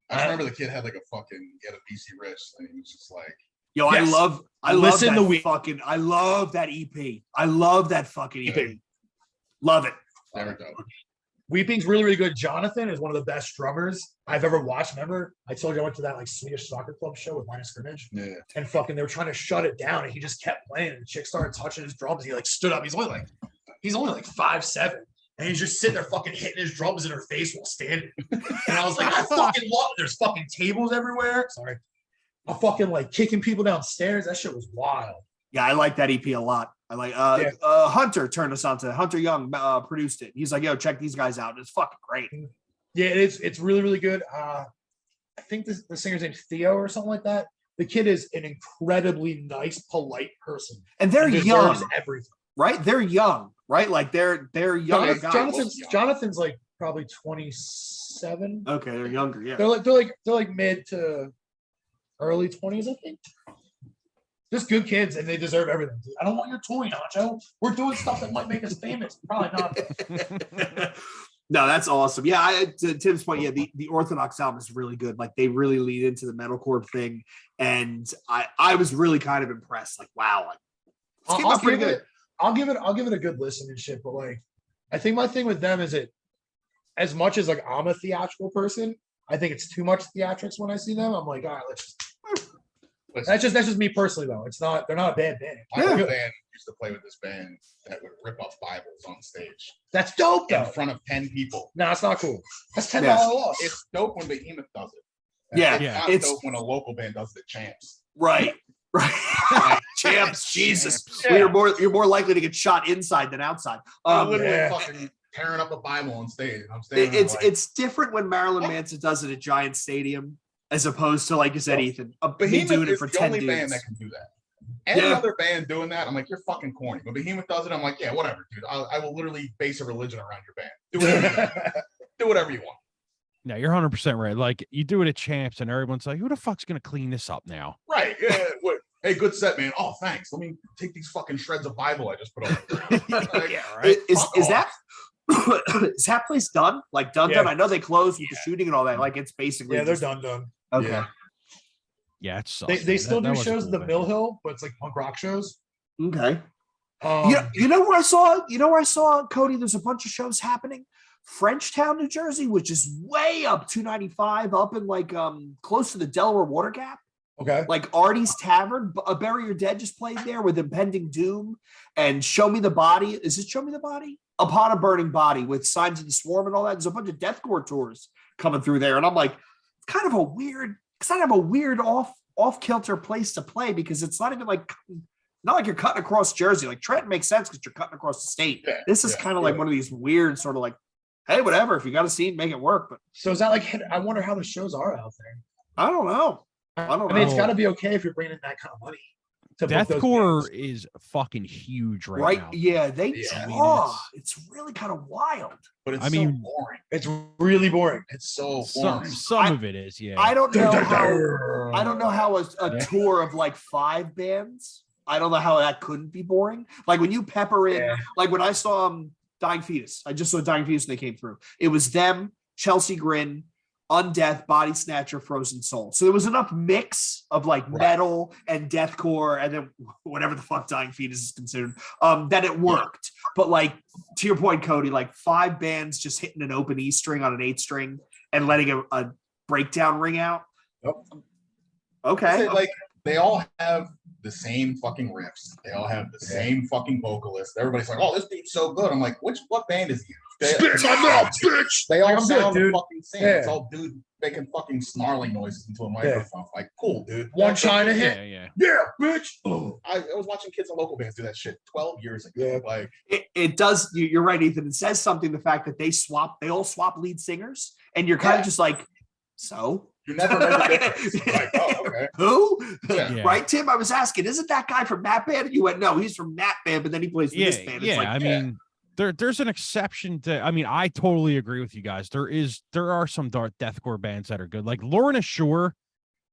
I remember the kid had like a BC Rich, and he was just like, Yo, Yes. I love Listen that to fucking I love that EP. I love that fucking EP. Love it. there we go. Weeping's really, really good. Jonathan is one of the best drummers I've ever watched. Remember, I told you I went to that like Swedish soccer club show with Minus Scrimmage, Yeah. and fucking they were trying to shut it down, and he just kept playing. And the chick started touching his drums. And he like stood up. He's only like 5'7", and he's just sitting there fucking hitting his drums in her face while standing. And I was like, I fucking love it. There's fucking tables everywhere. Sorry, I'm fucking like kicking people downstairs. That shit was wild. Yeah, I like that EP a lot. I like Yeah. Hunter turned us on to Hunter Young produced it. He's like, yo, check these guys out. It's fucking great. Yeah, it's really, really good. I think the singer's named Theo or something like that. the kid is an incredibly nice, polite person. And they're and young, deserves everything. right? They're young, right? Like they're younger guys. Jonathan's like probably 27. Okay, they're younger. Yeah. They're like mid to early 20s, I think. Just good kids, and they deserve everything. I don't want your toy, Nacho. We're doing stuff that might make us famous. Probably not. No, that's awesome. Yeah, to Tim's point, yeah, the Orthodox album is really good. Like they really lead into the metalcore thing, and I was really kind of impressed. Like, wow, like I'll give it a good listen and shit. But like, I think my thing with them is as much as like I'm a theatrical person, I think it's too much theatrics when I see them. I'm like, all right, let's just. That's just me personally though. They're not a bad band. My whole band used to play with this band that would rip up Bibles on stage. That's dope though. In front of 10 people. No, it's not cool. That's $10 Yeah. loss. It's dope when Behemoth does it. Yeah, It's not dope when a local band does the Champs. right. Champs, Jesus, Yeah. you're more likely to get shot inside than outside. Literally Yeah. fucking tearing up a Bible on stage. I'm saying It's different when Marilyn Manson does it at Giant Stadium as opposed to, like you said, Ethan, me Behemoth doing it is for the 10 only band dudes. that can do that. Any Yeah. other band doing that, I'm like, you're fucking corny. When Behemoth does it, I'm like, yeah, whatever, dude. I will literally base a religion around your band. Do whatever you want. Do whatever you want. No, you're 100% right. Like you do it at Champs, and everyone's like, "Who the fuck's gonna clean this up now?" Right. Yeah. What? Hey, good set, man. Oh, thanks. Let me take these fucking shreds of Bible I just put on. Like, Yeah, right. Is that is that place done? Like done? Yeah. I know they closed with the shooting and all that. Like it's basically Yeah, they're just- done. Okay. Yeah. Yeah, it sucks. They man. still That do was a shows cool at the band. Mill Hill, but it's like punk rock shows. Okay. Um, You know where I saw Cody? There's a bunch of shows happening. Frenchtown, New Jersey, which is way up 295, up in like close to the Delaware Water Gap. Okay. Like Artie's Tavern, Bury Your Dead just played there with Impending Doom and Show Me the Body. Is it Show Me the Body? Upon a Burning Body with Signs of the Swarm and all that. There's a bunch of deathcore tours coming through there, and I'm like, it's kind of a weird off kilter place to play because it's not even like. Not like you're cutting across Jersey. Like Trenton makes sense because you're cutting across the state. Yeah, This is kind of like one of these weird sort of like, hey, whatever. If you got a scene, make it work. But So is that like? I wonder how the shows are out there. I don't know. I don't I mean, it's know. got to be okay if you're bringing in that kind of money. To book those Deathcore bands. is fucking huge right, Right? now. Yeah, they Yeah, I mean, draw. It's really kind of wild. But it's I so mean- boring. It's really boring. It's so Some, boring. some of it is, yeah. I don't know how a Yeah. tour of like 5 bands. I don't know how that couldn't be boring. Like when you pepper in, Yeah. like when I saw Dying Fetus, I just saw Dying Fetus when they came through. It was them, Chelsea Grin, Undeath, Body Snatcher, Frozen Soul. So there was enough mix of like Right. metal and deathcore and then whatever the fuck Dying Fetus is considered, that it worked. But like to your point, Cody, like 5 bands just hitting an open E string on an 8 string and letting a breakdown ring out. Yep. Okay. Like they all have the same fucking riffs. They all have the same fucking vocalist. Everybody's like, "Oh, this dude's so good." I'm like, what band is he? Spit my mouth, bitch. They all Like, I'm good, sound the dude. fucking same. Yeah. It's all dude making fucking snarling noises into a microphone. Like, cool, dude. One That's China it. hit. Yeah, yeah. Yeah, bitch. Oh. I was watching kids in local bands do that shit 12 years ago. Yeah. Like, It does. You're right, Ethan. It says something. The fact that they all swap lead singers, and you're kind of just like, so you never know the difference. Like, oh, okay. who? Yeah. Yeah. Right, Tim? I was asking, isn't that guy from that band? And you went, no, he's from that band, but then he plays for this band. It's Yeah. like, I mean, there's an exception to. I mean, I totally agree with you guys. There are some deathcore bands that are good, like Lorna Shore.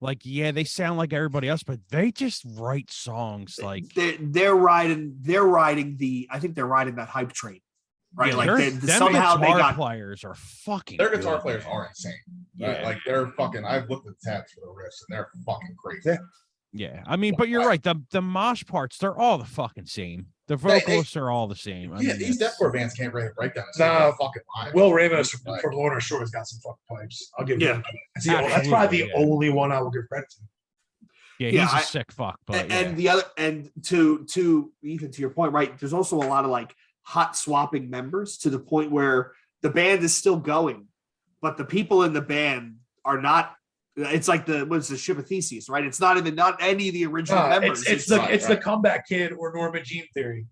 Like, yeah, they sound like everybody else, but they just write songs like they're riding the. I think they're riding that hype train, right? yeah, like them somehow they guitar got. players are fucking. Their guitar good, players man. are insane. Yeah. Like, they're fucking, I've looked at the tabs for the riffs and they're fucking crazy. Yeah. Yeah, I mean, but you're right. The mosh parts, they're all the fucking same. The They- vocalists are all the same. I Yeah, mean, these it's- deathcore bands can't really break down. Nah. Fucking live. Will Ramos Like, from Lorna Shore has got some fucking pipes. I'll give Yeah. you that. That's probably the Absolutely, yeah. only one I will give credit to. Yeah, Yeah, he's a sick fuck. But yeah. And the other, and to Ethan, to your point, right? There's also a lot of like hot swapping members to the point where the band is still going, but the people in the band are not. It's like what's the Ship of Theseus, right? It's not any of the original members. It's the comeback kid or Norma Jean theory.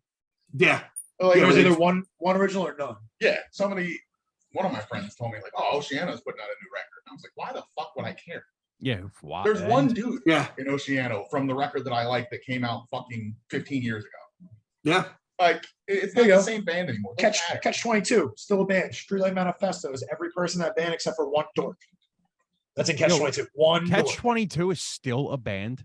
yeah. like, There was but either one original or none. yeah, one of my friends told me, like, oh, Oceana's putting out a new record. And I was like, why the fuck would I care? Yeah, wow, There's one dude Yeah. in Oceano from the record that I like that came out fucking 15 years ago. Yeah. Like, it's There not you the go. same band anymore. It doesn't matter. Catch 22, still a band. Streetlight Manifesto is every person in that band except for one dork. That's in Catch 22. One Catch dork. 22 is still a band.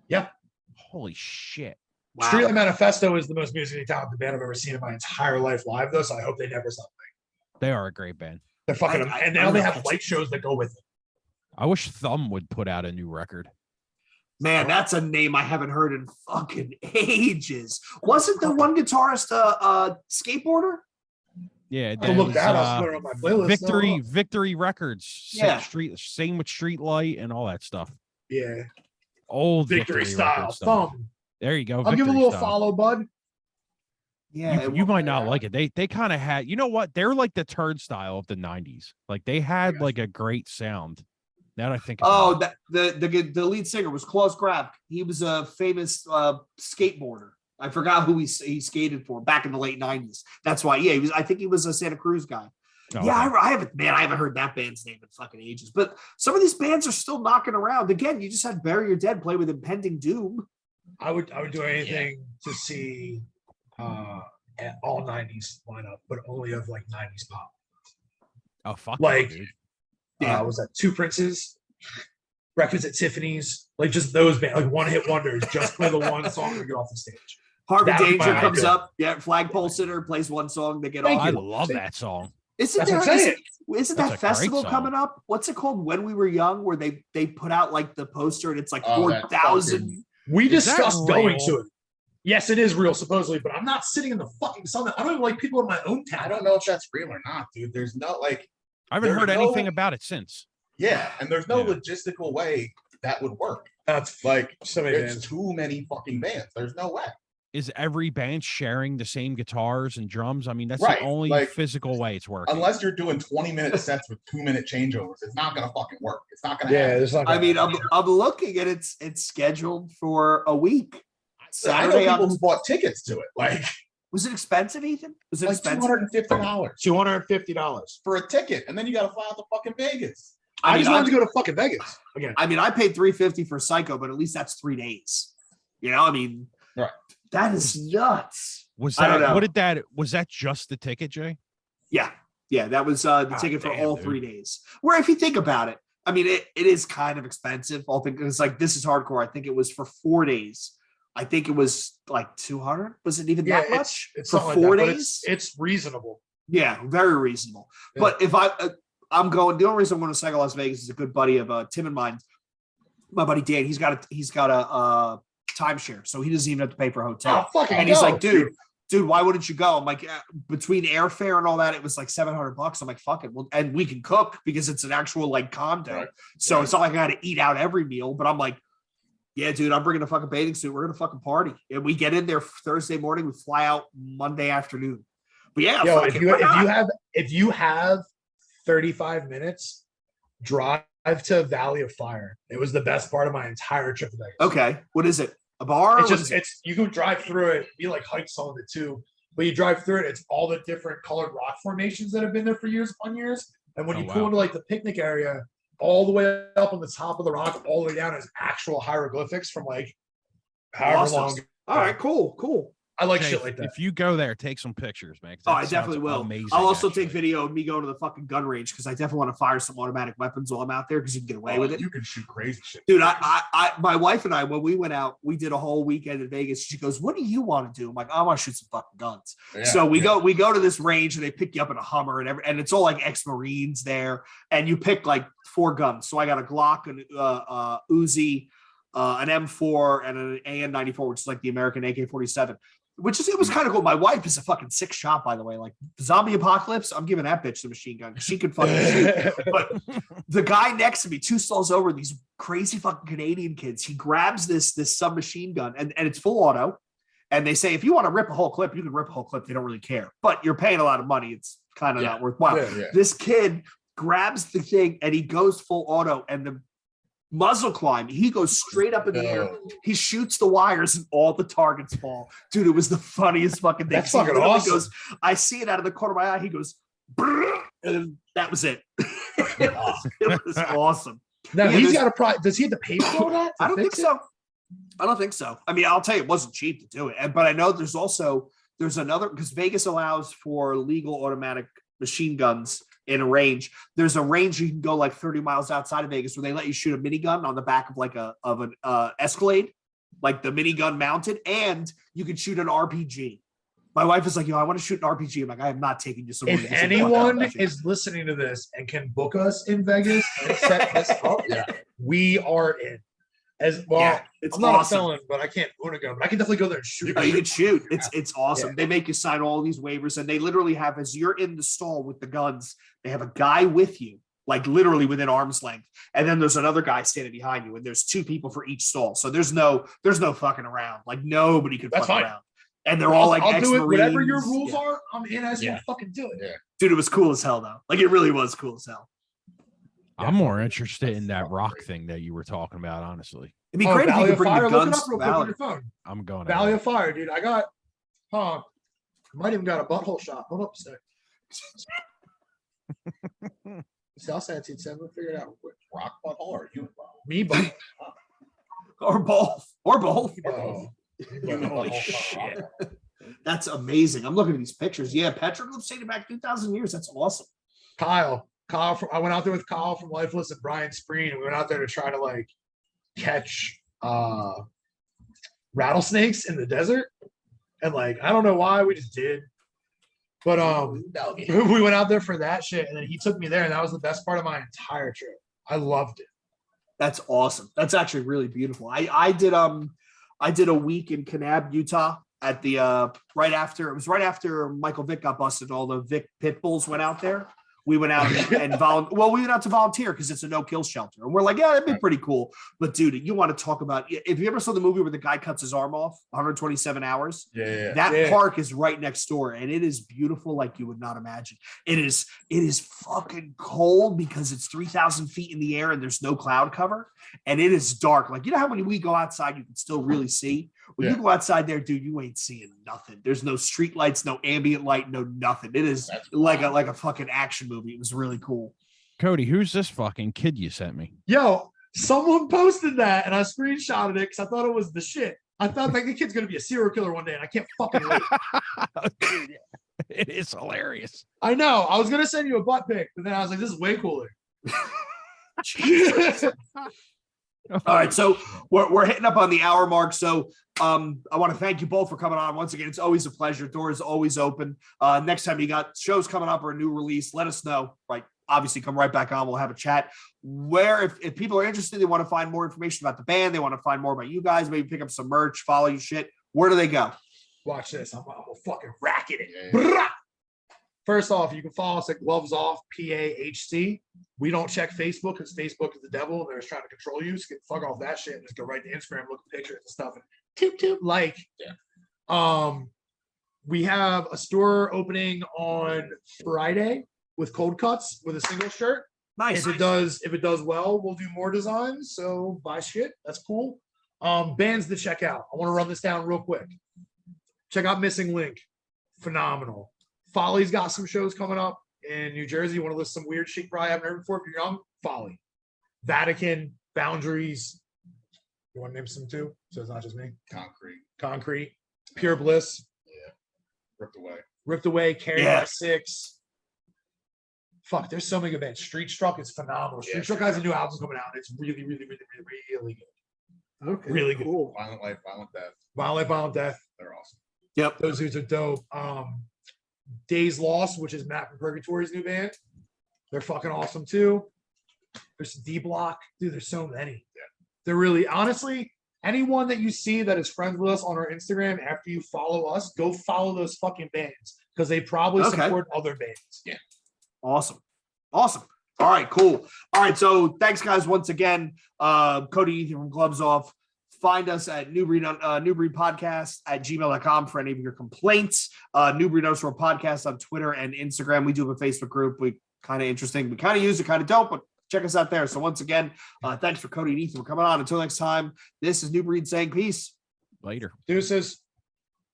Yeah. Holy shit. Wow. Streetlight Manifesto is the most musically talented band I've ever seen in my entire life live, though. So I hope they never stop playing. They are a great band. They're fucking, and now they have light shows that go with it. I wish Thumb would put out a new record. Man, that's a name I haven't heard in fucking ages. Wasn't the one guitarist a skateboarder? Yeah, I'll look that up. Put it on my playlist. Victory Records. Yeah. Same with Streetlight and all that stuff. Yeah. Old Victory style. Records stuff. Thumb. There you go. I'll give a little style. follow, bud. Yeah, You might not like it. They kind of had, you know what? They're like the Turnstile of the 90s. Like they had like a great sound. Now that I think about it. the lead singer was Klaus Grab. He was a famous skateboarder. I forgot who he skated for back in the late 90s. That's why, yeah, I think he was a Santa Cruz guy. Oh, yeah, okay. I haven't heard that band's name in fucking ages. But some of these bands are still knocking around. Again, you just had Bury Your Dead play with Impending Doom. I would do anything to see all 90s lineup, but only of like 90s pop. Oh, fuck. Like, yeah, dude. Yeah. Was that Two Princes, Breakfast at Tiffany's, like just those bands, like one hit wonders, just play the one song and get off the stage. Harvey That'd be Danger my comes idea. up. Yeah, Flagpole Sitter plays one song. They get Thank off. I you. love that song. Isn't That's there? what I'm saying. Isn't That's a that great festival song. coming up? What's it called? When We Were Young, where they put out like the poster and it's like Oh, that 4,000. We Is that discussed going real? to it. Yes, it is real, supposedly, but I'm not sitting in the fucking sun. I don't even like people in my own town. I don't know if that's real or not, dude. There's no like, I haven't There's heard no- anything about it since. yeah, and there's no Yeah. logistical way that would work. That's Like, so many there's bands. too many fucking bands. There's no way. Is every band sharing the same guitars and drums? I mean, that's Right, the only like, physical way it's working. Unless you're doing 20-minute sets with 2-minute changeovers, it's not gonna fucking work. It's not gonna Yeah, happen. there's not. I mean, I'm looking and it's scheduled for a week. I know Saturday. people who bought tickets to it. Like Was it expensive, Ethan? Was it like expensive? $250 $250. for a ticket, and then you got to fly out to fucking Vegas. I mean, just wanted to go to fucking Vegas again. I mean, I paid $350 for Psycho, but at least that's 3 days. You know, I mean, Right. that is nuts. Was I don't that know. what did that was that just the ticket, Jay? Yeah, that was the ticket for damn, all dude. 3 days. Where if you think about it, I mean, it is kind of expensive. All things it's like This Is Hardcore. I think it was for 4 days. I think it was like 200. Was it even Yeah, that much it's for something 4 like that, but days? It's reasonable. Yeah, very reasonable. Yeah. But if I'm going, the only reason I'm going to Psycho Las Vegas is a good buddy of Tim and mine. My buddy Dan, he's got a timeshare, so he doesn't even have to pay for a hotel. Oh, fucking and he's go, like, dude, why wouldn't you go? I'm like, between airfare and all that, it was like $700. I'm like, fuck it. Well, and we can cook because it's an actual like condo. Right. So Right. it's not like I got to eat out every meal, but I'm like, yeah, dude, I'm bringing a fucking bathing suit. We're going to fucking party. And we get in there Thursday morning. We fly out Monday afternoon. But yeah, Yo, fuck if it, you why not? if you have 35 minutes, drive to Valley of Fire. It was the best part of my entire trip to Vegas. Okay. What is it? A bar? It's What just is it? it's you can drive through it. You like hike some of it too, but you drive through it. It's all the different colored rock formations that have been there for years upon years. And when Oh, you wow. pull into like the picnic area, all the way up on the top of the rock, all the way down is actual hieroglyphics from like however Awesome. long. All right, cool. I like Jay, shit like that. If you go there, take some pictures, man. 'cause Oh, that I definitely sounds will. Amazing, I'll also actually. take video of me going to the fucking gun range because I definitely want to fire some automatic weapons while I'm out there because you can get away with it. You can shoot crazy shit. Dude, my wife and I, when we went out, we did a whole weekend in Vegas. She goes, "What do you want to do?" I'm like, "I want to shoot some fucking guns." Yeah, So we yeah. go to this range and they pick you up in a Hummer and it's all like ex-Marines there, and you pick like 4 guns. So I got a Glock, an Uzi, an M4, and an AN-94, which is like the American AK-47. It was kind of cool. My wife is a fucking sick shot, by the way. Like zombie apocalypse, I'm giving that bitch the machine gun. She could fucking shoot. But the guy next to me, 2 stalls over, these crazy fucking Canadian kids, he grabs this submachine gun and it's full auto. And they say, if you want to rip a whole clip, you can rip a whole clip. They don't really care. But you're paying a lot of money. It's kind of not worthwhile. Yeah. This kid grabs the thing and he goes full auto and the muzzle climb, he goes straight up in the air. He shoots the wires and all the targets fall. Dude, it was the funniest fucking thing. That's He fucking literally awesome. Goes, I see it out of the corner of my eye. He goes, "Brrr," and then that was it. It was awesome. Now Yeah, he's there's- got does he have to pay for all that? I don't think so. I don't think so. I mean, I'll tell you, it wasn't cheap to do it. But I know there's another, because Vegas allows for legal automatic machine guns in a range. There's a range you can go like 30 miles outside of Vegas where they let you shoot a minigun on the back of like an Escalade, like the minigun mounted, and you can shoot an RPG. My wife is like, I want to shoot an RPG. I'm like, I am not taking you somewhere. If anyone is listening to this and can book us in Vegas and set this up, we are in. As well, Yeah, it's I'm not awesome. a felon, but I can't own a gun. But I can definitely go there and shoot. You can shoot. It's awesome. Yeah. They make you sign all these waivers, and they literally have, as you're in the stall with the guns, they have a guy with you, like literally within arm's length, and then there's another guy standing behind you, and there's 2 people for each stall. So there's no fucking around. Like nobody can fuck around. And they're all like, I'll do it. Whatever your ex-Marines. rules are, I'm in. I just want to fucking do it. Yeah. Dude, it was cool as hell though. Like it really was cool as hell. I'm more interested in that rock thing that you were talking about, honestly. It'd be great if you Valley could of bring Fire. the Look it guns up to real quick on Valley. your phone. I'm going Valley of Fire, dude. I got, might even got a butthole shot. Hold up a sec. South Side 7. Figure it out real quick. Rock butthole or you? Me, but Or both. oh, Holy shit. That's amazing. I'm looking at these pictures. Yeah, petroglyphs dating back 2,000 years. That's awesome. Kyle I went out there with Kyle from Lifeless and Brian Spreen, and we went out there to try to like catch rattlesnakes in the desert. And like, I don't know why, we just did. But we went out there for that shit, and then he took me there, and that was the best part of my entire trip. I loved it. That's awesome. That's actually really beautiful. I did a week in Kanab, Utah at the right after Michael Vick got busted. All the Vick pit bulls went out there. We went out we went out to volunteer because it's a no-kill shelter. And we're like, yeah, that'd be pretty cool. But dude, you want to talk about, if you ever saw the movie where the guy cuts his arm off, 127 hours, that park is right next door. And it is beautiful like you would not imagine. It is fucking cold because it's 3,000 feet in the air and there's no cloud cover. And it is dark. Like, you know how when we go outside, you can still really see? When you go outside there, dude, you ain't seeing nothing. There's no street lights, no ambient light, no nothing. It is like a fucking action movie. It was really cool. Cody, who's this fucking kid you sent me? Yo, someone posted that, and I screenshotted it because I thought it was the shit. I thought like the kid's gonna be a serial killer one day, and I can't fucking wait. It is hilarious. I know. I was gonna send you a butt pic, but then I was like, this is way cooler. All right, so we're hitting up on the hour mark. So I want to thank you both for coming on once again. It's always a pleasure. Door is always open. Next time you got shows coming up or a new release, let us know. Right, obviously, come right back on. We'll have a chat. Where if people are interested, they want to find more information about the band, they want to find more about you guys, maybe pick up some merch, follow your shit. Where do they go? Watch this. I'm fucking racking it. First off, you can follow us at Gloves Off PAHC. We don't check Facebook because Facebook is the devil and they're just trying to control you. So get fuck off that shit and just go right to Instagram, look at pictures and stuff, and toot like. Yeah. We have a store opening on Friday with Cold Cuts with a single shirt. Nice. If it does well, we'll do more designs. So buy shit. That's cool. Bands to check out. I want to run this down real quick. Check out Missing Link. Phenomenal. Folly's got some shows coming up in New Jersey. You want to list some weird shit you probably haven't heard before if you're young? Folly. Vatican, Boundaries. You want to name some too? So it's not just me. Concrete. Pure Bliss. Yeah. Ripped Away. Carried by Six. Fuck, there's so many good bands. Street Struck is phenomenal. Street Struck has a new album coming out. It's really, really, really, really good. Okay. Really good. Cool. Violent Life, Violent Death. Violent Life, Violent Death. They're awesome. Yep. Those dudes are dope. Days Lost, which is Matt from Purgatory's new band. They're fucking awesome too. There's D Block. Dude, there's so many. Yeah. They're really, honestly, anyone that you see that is friends with us on our Instagram, after you follow us, go follow those fucking bands because they probably support other bands. Yeah. Awesome. All right, cool. All right, so thanks, guys, once again. Cody Ethan from Gloves Off. Find us at New Breed Podcast at gmail.com for any of your complaints. New Breed Podcast on Twitter and Instagram. We do have a Facebook group. We kind of interesting. We kind of use it, kind of don't, but check us out there. So once again, thanks for Cody and Ethan for coming on. Until next time, this is New Breed saying peace. Later. Deuces.